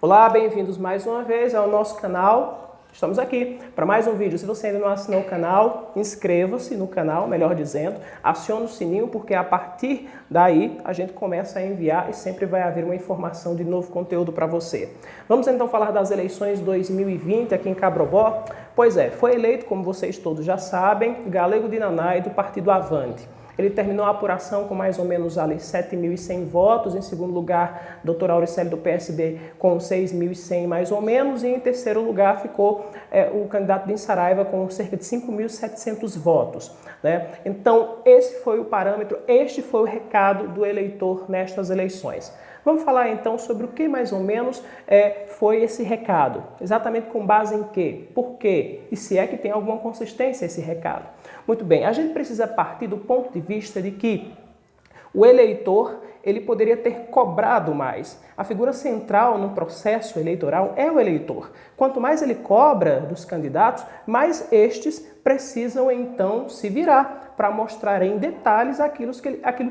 Olá, bem-vindos mais uma vez ao nosso canal. Estamos aqui para mais um vídeo. Se você ainda não assinou o canal, inscreva-se no canal, melhor dizendo, acione o sininho, porque a partir daí a gente começa a enviar e sempre vai haver uma informação de novo conteúdo para você. Vamos então falar das eleições 2020 aqui em Cabrobó. Pois é, foi eleito, como vocês todos já sabem, Galego de Nanaia do partido Avante. Ele terminou a apuração com mais ou menos ali 7.100 votos. Em segundo lugar, Dr. Auricelli do PSB com 6.100 mais ou menos. E em terceiro lugar ficou o candidato de Saraiva com cerca de 5.700 votos. Né? Então, esse foi o parâmetro, este foi o recado do eleitor nestas eleições. Vamos falar então sobre o que mais ou menos foi esse recado. Exatamente com base em quê? Por quê? E se é que tem alguma consistência esse recado. Muito bem, a gente precisa partir do ponto de vista de que o eleitor ele poderia ter cobrado mais. A figura central no processo eleitoral é o eleitor. Quanto mais ele cobra dos candidatos, mais estes precisam então se virar para mostrar em detalhes aquilo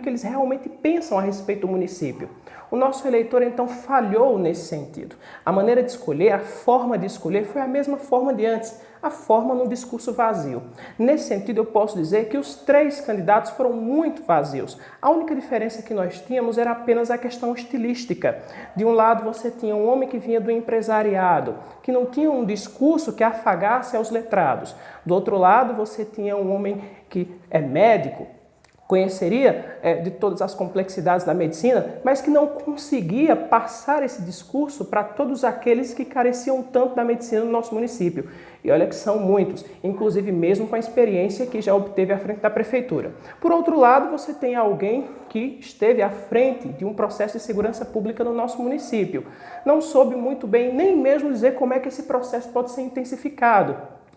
que eles realmente pensam a respeito do município. O nosso eleitor então falhou nesse sentido. A maneira de escolher, a forma de escolher foi a mesma forma de antes, a forma no discurso vazio. Nesse sentido eu posso dizer que os três candidatos foram muito vazios. A única diferença que nós tínhamos era apenas a questão estilística. De um lado você tinha um homem que vinha do empresariado, que não tinha um discurso que afagasse aos letrados. Do outro lado você tinha um homem que é médico, conheceria de todas as complexidades da medicina, mas que não conseguia passar esse discurso para todos aqueles que careciam tanto da medicina no nosso município. E olha que são muitos, inclusive mesmo com a experiência que já obteve à frente da prefeitura. Por outro lado, você tem alguém que esteve à frente de um processo de segurança pública no nosso município. Não soube muito bem nem mesmo dizer como é que esse processo pode ser intensificado.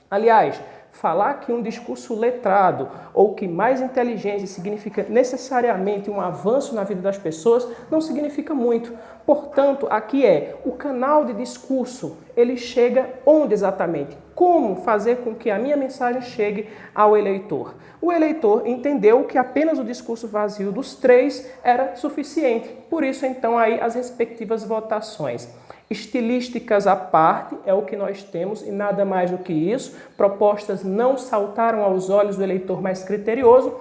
Aliás, falar que um discurso letrado ou que mais inteligência significa necessariamente um avanço na vida das pessoas não significa muito. Portanto, aqui o canal de discurso, ele chega onde exatamente? Como fazer com que a minha mensagem chegue ao eleitor? O eleitor entendeu que apenas o discurso vazio dos três era suficiente. Por isso, então, aí as respectivas votações. Estilísticas à parte é o que nós temos e nada mais do que isso. Propostas não saltaram aos olhos do eleitor mais criterioso.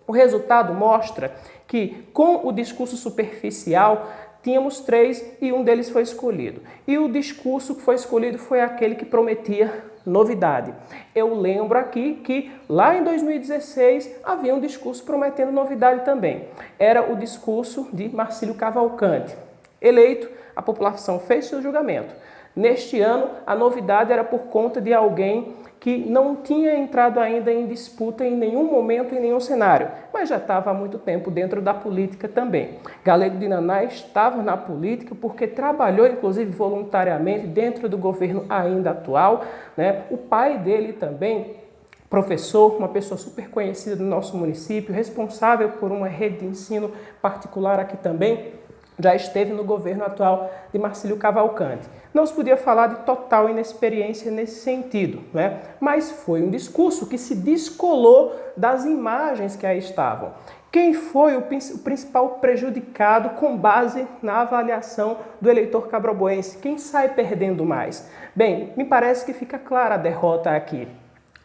O resultado mostra que com o discurso superficial tínhamos três e um deles foi escolhido. E o discurso que foi escolhido foi aquele que prometia novidade. Eu lembro aqui que lá em 2016 havia um discurso prometendo novidade também. Era o discurso de Marcílio Cavalcante. Eleito, a população fez seu julgamento. Neste ano, a novidade era por conta de alguém que não tinha entrado ainda em disputa em nenhum momento, em nenhum cenário, mas já estava há muito tempo dentro da política também. Galego de Nanaia estava na política porque trabalhou, inclusive, voluntariamente dentro do governo ainda atual, né? O pai dele também, professor, uma pessoa super conhecida do nosso município, responsável por uma rede de ensino particular aqui também, já esteve no governo atual de Marcílio Cavalcante. Não se podia falar de total inexperiência nesse sentido, né? Mas foi um discurso que se descolou das imagens que aí estavam. Quem foi o principal prejudicado com base na avaliação do eleitor cabroboense? Quem sai perdendo mais? Bem, me parece que fica clara a derrota aqui.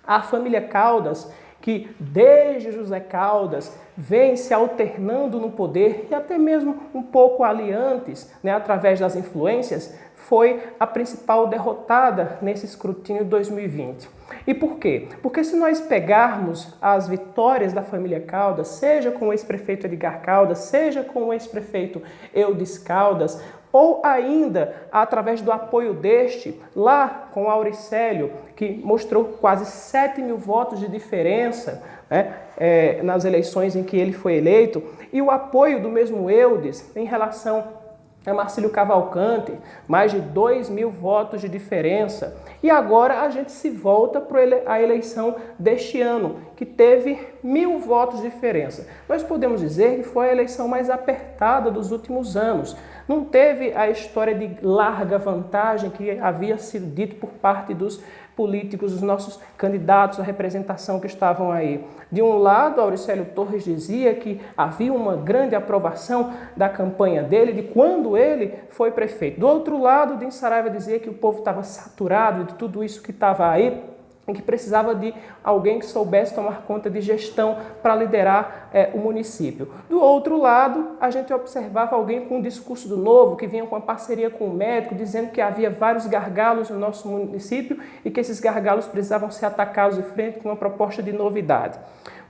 A família Caldas, que desde José Caldas vem se alternando no poder e até mesmo um pouco ali antes, né, através das influências, foi a principal derrotada nesse escrutínio de 2020. E por quê? Porque se nós pegarmos as vitórias da família Caldas, seja com o ex-prefeito Edgar Caldas, seja com o ex-prefeito Eudes Caldas, ou ainda através do apoio deste, lá com Auricélio, que mostrou quase 7.000 votos de diferença, né, nas eleições em que ele foi eleito, e o apoio do mesmo Eudes em relação a Marcílio Cavalcante, mais de 2.000 votos de diferença. E agora a gente se volta para a eleição deste ano, que teve 1.000 votos de diferença. Nós podemos dizer que foi a eleição mais apertada dos últimos anos. Não teve a história de larga vantagem que havia sido dito por parte dos políticos, os nossos candidatos à representação que estavam aí. De um lado, Auricélio Torres dizia que havia uma grande aprovação da campanha dele, de quando ele foi prefeito. Do outro lado, Din Saraiva dizia que o povo estava saturado de tudo isso que estava aí, em que precisava de alguém que soubesse tomar conta de gestão para liderar o município. Do outro lado, a gente observava alguém com um discurso do novo, que vinha com uma parceria com o médico, dizendo que havia vários gargalos no nosso município e que esses gargalos precisavam ser atacados de frente com uma proposta de novidade.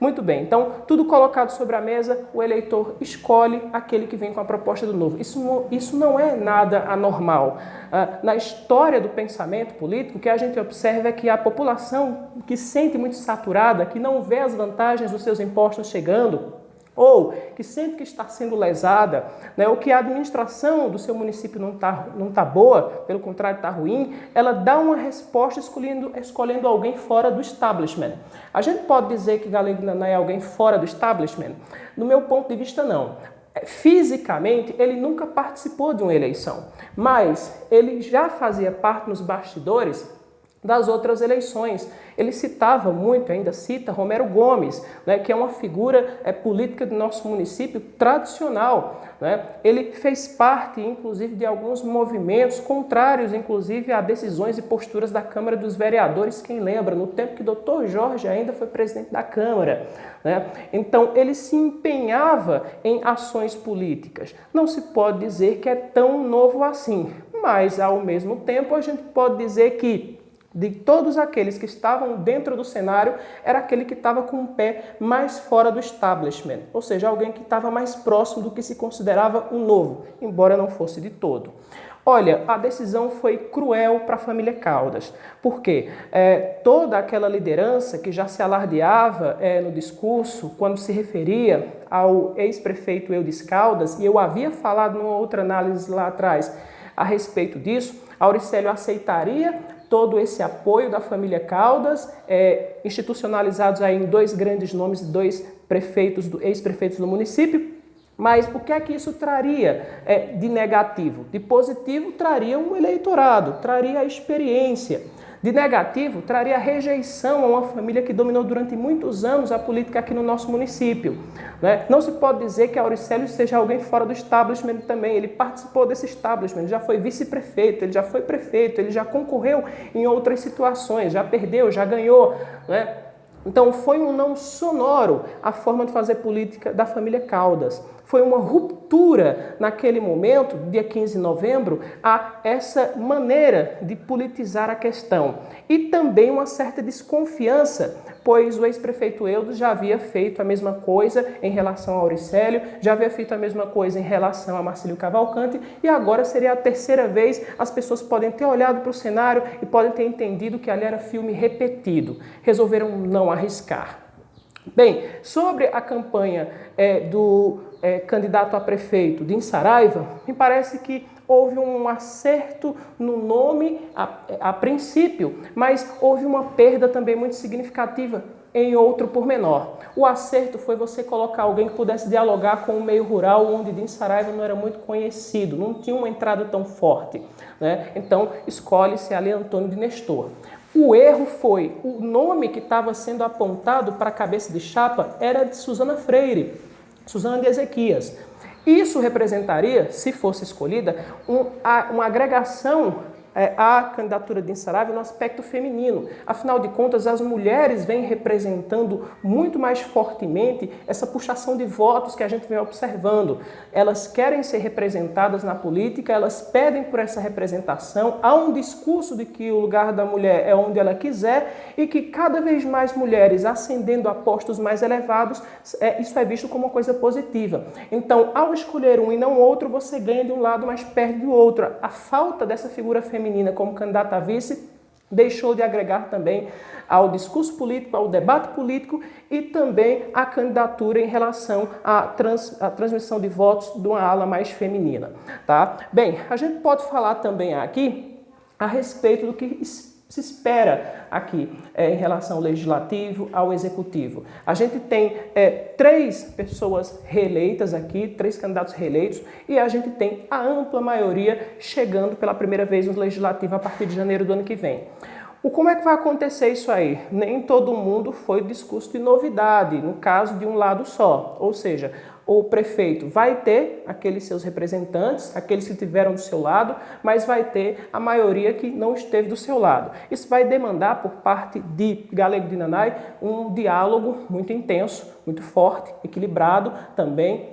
Muito bem, então, tudo colocado sobre a mesa, o eleitor escolhe aquele que vem com a proposta do novo. Isso não é nada anormal. Na história do pensamento político, o que a gente observa é que a população que se sente muito saturada, que não vê as vantagens dos seus impostos chegando, ou que sente que está sendo lesada, né, ou que a administração do seu município não tá boa, pelo contrário, está ruim, ela dá uma resposta escolhendo alguém fora do establishment. A gente pode dizer que Galego Naná é alguém fora do establishment? No meu ponto de vista, não. Fisicamente, ele nunca participou de uma eleição, mas ele já fazia parte nos bastidores das outras eleições. Ele citava muito, ainda cita, Romero Gomes, né, que é uma figura política do nosso município tradicional. Né? Ele fez parte, inclusive, de alguns movimentos contrários, inclusive, a decisões e posturas da Câmara dos Vereadores, quem lembra, no tempo que o Dr. Jorge ainda foi presidente da Câmara. Né? Então, ele se empenhava em ações políticas. Não se pode dizer que é tão novo assim, mas, ao mesmo tempo, a gente pode dizer que de todos aqueles que estavam dentro do cenário, era aquele que estava com o pé mais fora do establishment, ou seja, alguém que estava mais próximo do que se considerava o novo, embora não fosse de todo. Olha, a decisão foi cruel para a família Caldas, porque toda aquela liderança que já se alardeava no discurso, quando se referia ao ex-prefeito Eudes Caldas, e eu havia falado numa outra análise lá atrás a respeito disso, Auricélio aceitaria todo esse apoio da família Caldas, institucionalizados aí em dois grandes nomes, dois ex-prefeitos do município. Mas o que é que isso traria de negativo? De positivo, traria um eleitorado, traria a experiência. De negativo, traria rejeição a uma família que dominou durante muitos anos a política aqui no nosso município. Né? Não se pode dizer que Auricélio seja alguém fora do establishment também. Ele participou desse establishment, ele já foi vice-prefeito, ele já foi prefeito, ele já concorreu em outras situações, já perdeu, já ganhou. Né? Então, foi um não sonoro a forma de fazer política da família Caldas. Foi uma ruptura naquele momento, dia 15 de novembro, a essa maneira de politizar a questão. E também uma certa desconfiança, pois o ex-prefeito Eudes já havia feito a mesma coisa em relação a Auricélio, já havia feito a mesma coisa em relação a Marcílio Cavalcante, e agora seria a terceira vez. As pessoas podem ter olhado para o cenário e podem ter entendido que ali era filme repetido. Resolveram não arriscar. Bem, sobre a campanha do candidato a prefeito, Din Saraiva, me parece que houve um acerto no nome a princípio, mas houve uma perda também muito significativa em outro pormenor. O acerto foi você colocar alguém que pudesse dialogar com o meio rural, onde Din Saraiva não era muito conhecido, não tinha uma entrada tão forte. Né? Então, escolhe-se ali Antônio de Nestor. O erro foi, o nome que estava sendo apontado para a cabeça de chapa era de Suzana Freire, Suzana de Ezequias. Isso representaria, se fosse escolhida, uma agregação à candidatura de Din Saraiva no aspecto feminino. Afinal de contas, as mulheres vêm representando muito mais fortemente essa puxação de votos que a gente vem observando. Elas querem ser representadas na política, elas pedem por essa representação. Há um discurso de que o lugar da mulher é onde ela quiser e que cada vez mais mulheres ascendendo a postos mais elevados, isso é visto como uma coisa positiva. Então, ao escolher um e não outro, você ganha de um lado, mas perde do outro. A falta dessa figura feminina como candidata a vice deixou de agregar também ao discurso político, ao debate político e também à candidatura em relação à transmissão de votos de uma ala mais feminina. Tá? Bem, a gente pode falar também aqui a respeito do que se espera aqui em relação ao legislativo, ao executivo. A gente tem 3 pessoas reeleitas aqui, 3 candidatos reeleitos, e a gente tem a ampla maioria chegando pela primeira vez no legislativo a partir de janeiro do ano que vem. Como é que vai acontecer isso aí? Nem todo mundo foi discurso de novidade, no caso de um lado só. Ou seja, o prefeito vai ter aqueles seus representantes, aqueles que estiveram do seu lado, mas vai ter a maioria que não esteve do seu lado. Isso vai demandar por parte de Galego de Nanay um diálogo muito intenso, muito forte, equilibrado também,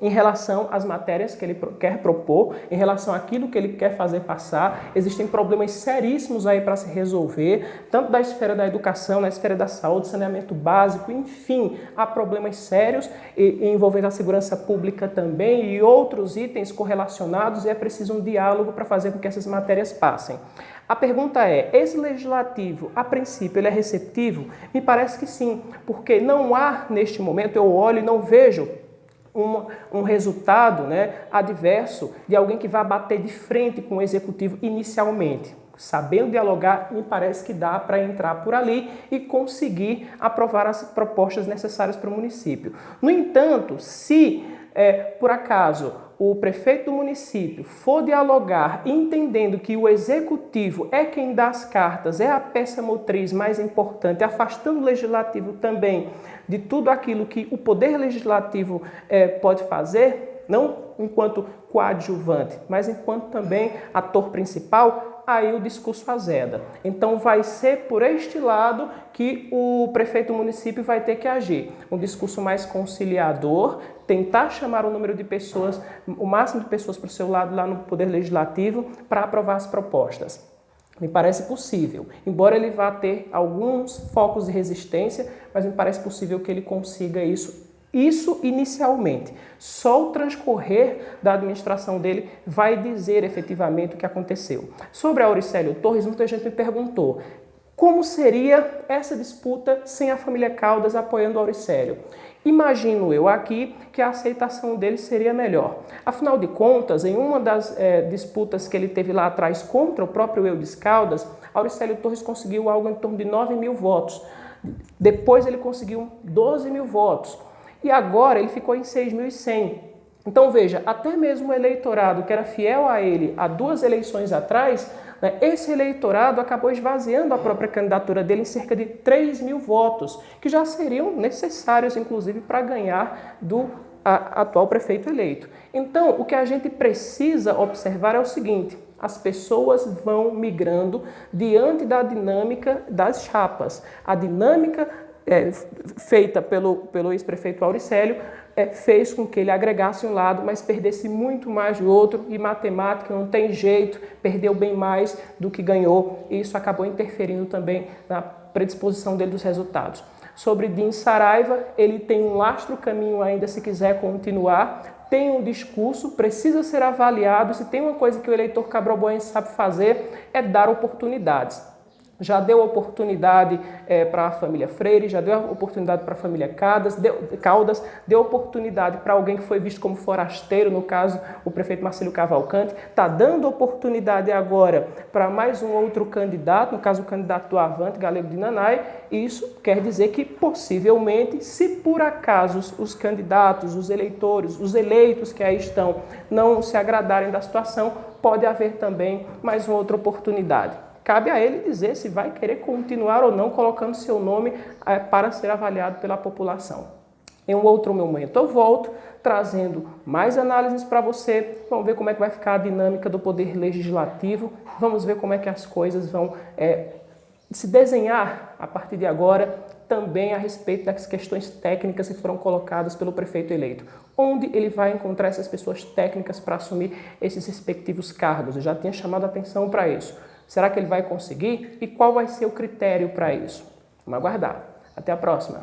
em relação às matérias que ele quer propor, em relação àquilo que ele quer fazer passar. Existem problemas seríssimos aí para se resolver, tanto da esfera da educação, na esfera da saúde, saneamento básico, enfim, há problemas sérios envolvendo a segurança pública também e outros itens correlacionados, e é preciso um diálogo para fazer com que essas matérias passem. A pergunta é, esse legislativo, a princípio, ele é receptivo? Me parece que sim, porque não há, neste momento, eu olho e não vejo um resultado, né, adverso de alguém que vai bater de frente com o executivo inicialmente. Sabendo dialogar, me parece que dá para entrar por ali e conseguir aprovar as propostas necessárias para o município. No entanto, se por acaso o prefeito do município for dialogar entendendo que o executivo é quem dá as cartas, é a peça motriz mais importante, afastando o legislativo também de tudo aquilo que o poder legislativo pode fazer, não enquanto coadjuvante, mas enquanto também ator principal, aí o discurso azeda. Então vai ser por este lado que o prefeito do município vai ter que agir. Um discurso mais conciliador, tentar chamar o número de pessoas, o máximo de pessoas para o seu lado lá no Poder Legislativo para aprovar as propostas. Me parece possível, embora ele vá ter alguns focos de resistência, mas me parece possível que ele consiga isso inicialmente. Só o transcorrer da administração dele vai dizer efetivamente o que aconteceu. Sobre Auricélio Torres, muita gente me perguntou como seria essa disputa sem a família Caldas apoiando Auricélio. Imagino eu aqui que a aceitação dele seria melhor. Afinal de contas, em uma das disputas que ele teve lá atrás contra o próprio Eudes Caldas, Auricélio Torres conseguiu algo em torno de 9 mil votos. Depois ele conseguiu 12 mil votos. E agora ele ficou em 6.100. Então veja, até mesmo o eleitorado que era fiel a ele há 2 eleições atrás, né, esse eleitorado acabou esvaziando a própria candidatura dele em cerca de 3 mil votos, que já seriam necessários, inclusive, para ganhar do atual prefeito eleito. Então, o que a gente precisa observar é o seguinte: as pessoas vão migrando diante da dinâmica das chapas. A dinâmica feita pelo ex-prefeito Auricélio fez com que ele agregasse um lado, mas perdesse muito mais do outro, e matemática não tem jeito, perdeu bem mais do que ganhou, e isso acabou interferindo também na predisposição dele dos resultados. Sobre Din Saraiva, ele tem um lastro caminho ainda se quiser continuar, tem um discurso, precisa ser avaliado. Se tem uma coisa que o eleitor cabroboense sabe fazer, é dar oportunidades. Já deu oportunidade para a família Freire, já deu oportunidade para a família Caldas, deu oportunidade para alguém que foi visto como forasteiro, no caso o prefeito Marcílio Cavalcante, está dando oportunidade agora para mais um outro candidato, no caso o candidato do Avante, Galego de Nanay. Isso quer dizer que possivelmente, se por acaso os candidatos, os eleitores, os eleitos que aí estão não se agradarem da situação, pode haver também mais uma outra oportunidade. Cabe a ele dizer se vai querer continuar ou não colocando seu nome para ser avaliado pela população. Em um outro momento eu volto trazendo mais análises para você. Vamos ver como é que vai ficar a dinâmica do Poder Legislativo. Vamos ver como é que as coisas vão se desenhar a partir de agora, também a respeito das questões técnicas que foram colocadas pelo prefeito eleito. Onde ele vai encontrar essas pessoas técnicas para assumir esses respectivos cargos? Eu já tinha chamado a atenção para isso. Será que ele vai conseguir? E qual vai ser o critério para isso? Vamos aguardar. Até a próxima!